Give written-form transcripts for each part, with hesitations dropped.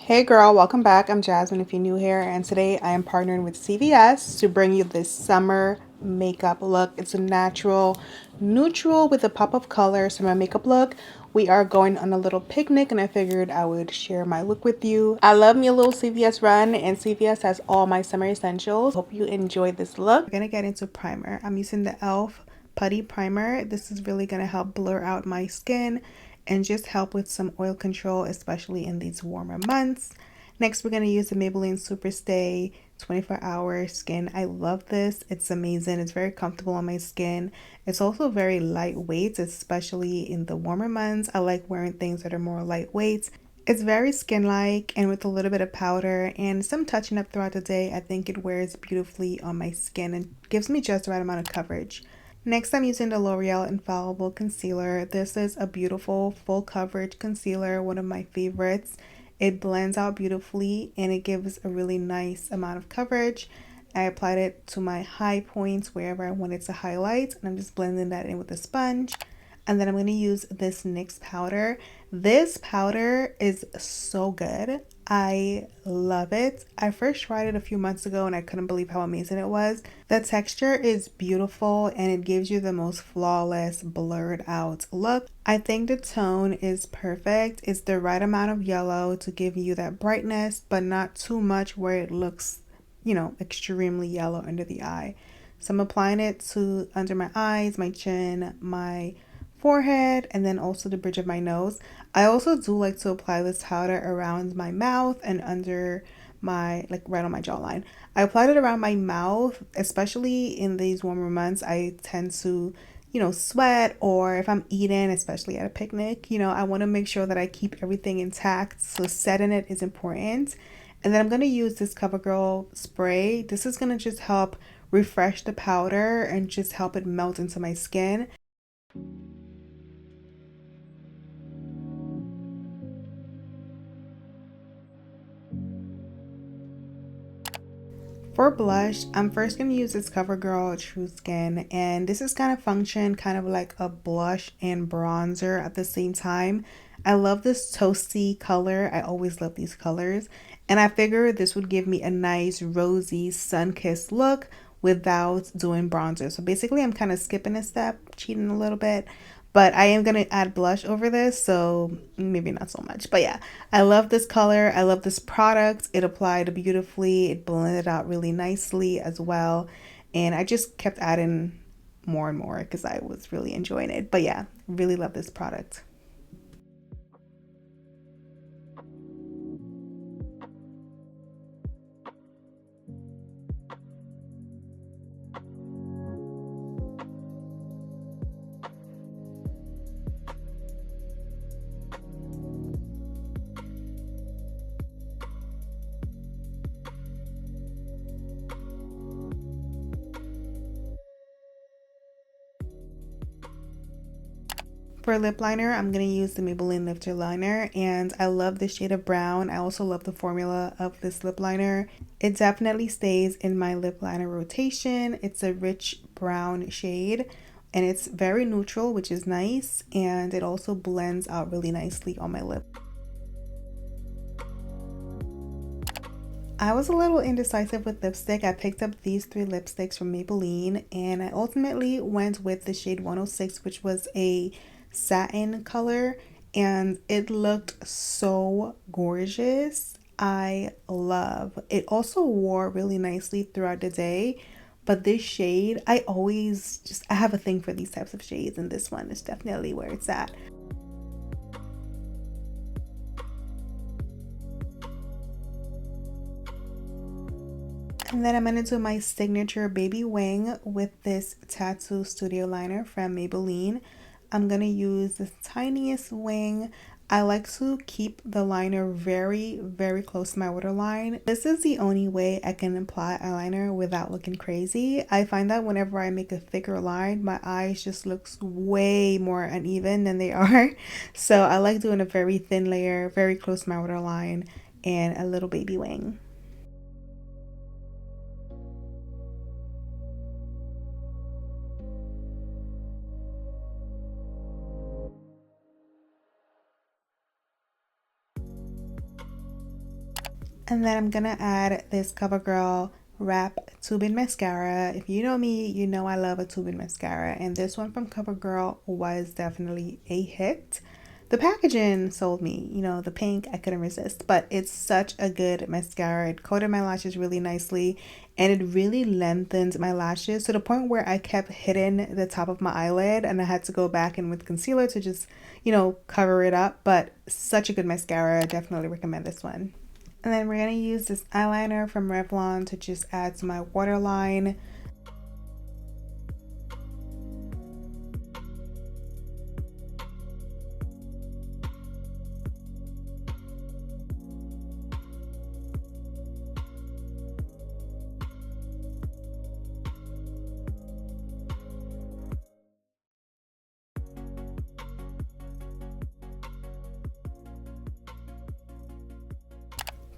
Hey girl, welcome back. I'm Jasmine if you're new here, and today I am partnering with CVS to bring you this summer makeup look. It's a natural neutral with a pop of color. So my makeup look, we are going on a little picnic and I figured I would share my look with you. I love me a little CVS run, and CVS has all my summer essentials. Hope you enjoy this look. We're gonna get into primer. I'm using the e.l.f. putty primer. This is really gonna help blur out my skin and just help with some oil control, especially in these warmer months. Next, we're going to use the Maybelline SuperStay 24-hour skin. I love this. It's amazing. It's very comfortable on my skin. It's also very lightweight, especially in the warmer months. I like wearing things that are more lightweight. It's very skin-like, and with a little bit of powder and some touching up throughout the day, I think it wears beautifully on my skin and gives me just the right amount of coverage. Next, I'm using the L'Oreal Infallible Concealer. This is a beautiful full coverage concealer, one of my favorites. It blends out beautifully and it gives a really nice amount of coverage. I applied it to my high points wherever I wanted to highlight, and I'm just blending that in with a sponge. And then I'm going to use this NYX powder. This powder is so good. I love it. I first tried it a few months ago and I couldn't believe how amazing it was. The texture is beautiful and it gives you the most flawless blurred out look. I think the tone is perfect. It's the right amount of yellow to give you that brightness, but not too much where it looks, extremely yellow under the eye. So I'm applying it to under my eyes, my chin, my forehead, and then also the bridge of my nose. I also do like to apply this powder around my mouth and under my, like right on my jawline. I applied it around my mouth, especially in these warmer months. I tend to, sweat, or if I'm eating, especially at a picnic, I want to make sure that I keep everything intact. So setting it is important. And then I'm going to use this CoverGirl spray. This is going to just help refresh the powder and just help it melt into my skin. For blush, I'm first going to use this CoverGirl True Skin, and this is kind of function kind of like a blush and bronzer at the same time. I love this toasty color. I always love these colors, and I figured this would give me a nice rosy sun-kissed look without doing bronzer. So basically I'm kind of skipping a step, cheating a little bit, but I am going to add blush over this, so maybe not so much. But yeah, I love this color. I love this product. It applied beautifully. It blended out really nicely as well. And I just kept adding more and more because I was really enjoying it. But yeah, really love this product. For lip liner, I'm going to use the Maybelline Lifter Liner, and I love the shade of brown. I also love the formula of this lip liner. It definitely stays in my lip liner rotation. It's a rich brown shade, and it's very neutral, which is nice, and it also blends out really nicely on my lip. I was a little indecisive with lipstick. I picked up these three lipsticks from Maybelline, and I ultimately went with the shade 106, which was a satin color, and it looked so gorgeous. I love it. Also wore really nicely throughout the day, but this shade, I have a thing for these types of shades, and this one is definitely where it's at. And then I'm going to do my signature baby wing with this Tattoo Studio liner from Maybelline. I'm going to use the tiniest wing. I like to keep the liner very, very close to my waterline. This is the only way I can apply eyeliner without looking crazy. I find that whenever I make a thicker line, my eyes just looks way more uneven than they are. So I like doing a very thin layer, very close to my waterline, and a little baby wing. And then I'm gonna add this CoverGirl Wrap Tube-in Mascara. If you know me, you know I love a tube-in mascara, and this one from CoverGirl was definitely a hit. The packaging sold me, you know, the pink, I couldn't resist, but it's such a good mascara. It coated my lashes really nicely, and it really lengthened my lashes to the point where I kept hitting the top of my eyelid, and I had to go back in with concealer to just, you know, cover it up. But such a good mascara. I definitely recommend this one. And then we're going to use this eyeliner from Revlon to just add to my waterline.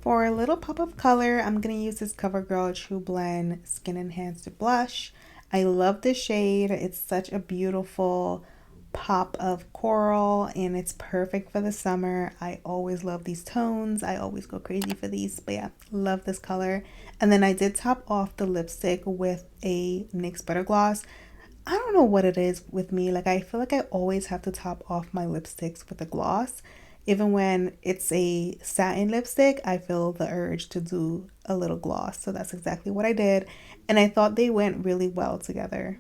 For a little pop of color, I'm going to use this CoverGirl True Blend Skin Enhancer Blush. I love this shade. It's such a beautiful pop of coral, and it's perfect for the summer. I always love these tones. I always go crazy for these, but yeah, love this color. And then I did top off the lipstick with a NYX Butter Gloss. I don't know what it is with me. Like, I feel like I always have to top off my lipsticks with a gloss. Even when it's a satin lipstick, I feel the urge to do a little gloss. So that's exactly what I did. And I thought they went really well together.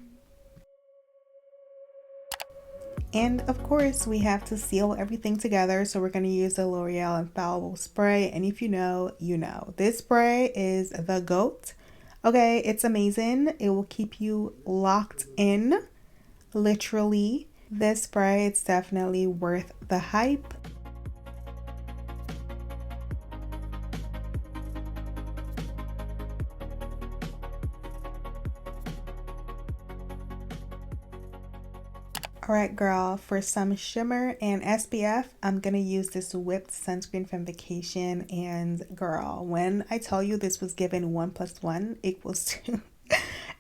And of course, we have to seal everything together. So we're going to use the L'Oreal Infallible Spray. And if you know, you know. This spray is the GOAT. Okay, it's amazing. It will keep you locked in, literally. This spray, it's definitely worth the hype. Alright girl, for some shimmer and SPF, I'm going to use this whipped sunscreen from Vacation, and girl, when I tell you this was given 1 + 1 = 2,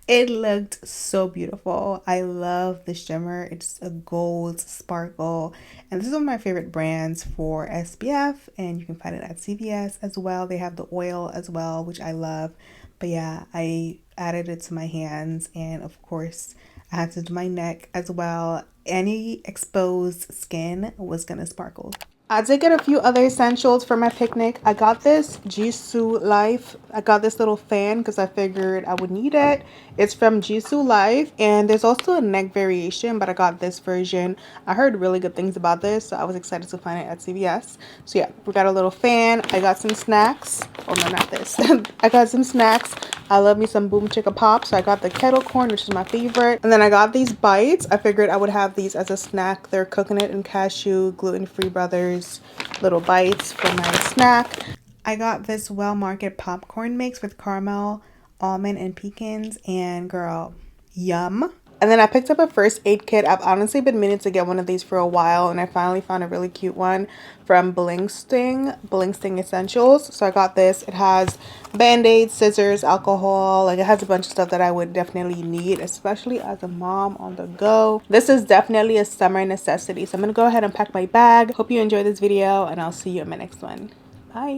it looked so beautiful. I love the shimmer. It's a gold sparkle, and this is one of my favorite brands for SPF, and you can find it at CVS as well. They have the oil as well, which I love. But yeah, I added it to my hands, and of course I had to do my neck as well. Any exposed skin was gonna sparkle. I did get a few other essentials for my picnic. I got this 𝘽𝙪𝙨𝙨. I got this little fan because I figured I would need it. It's from 𝘽𝙪𝙨, and there's also a neck variation, but I got this version. I heard really good things about this, so I was excited to find it at CVS. So yeah, we got a little fan. I got some snacks. Oh no, not this. I got some snacks. I love me some Boom Chicka Pop, so I got the kettle corn, which is my favorite. And then I got these bites. I figured I would have these as a snack. They're coconut and cashew gluten-free brothers little bites for my snack. I got this Well Market popcorn mix with caramel, almond, and pecans, and girl, yum. And then I picked up a first aid kit. I've honestly been meaning to get one of these for a while, and I finally found a really cute one from Bling Sting Essentials. So I got this. It has band-aids, scissors, alcohol. Like, it has a bunch of stuff that I would definitely need, especially as a mom on the go. This is definitely a summer necessity. So I'm gonna go ahead and pack my bag. Hope you enjoyed this video, and I'll see you in my next one.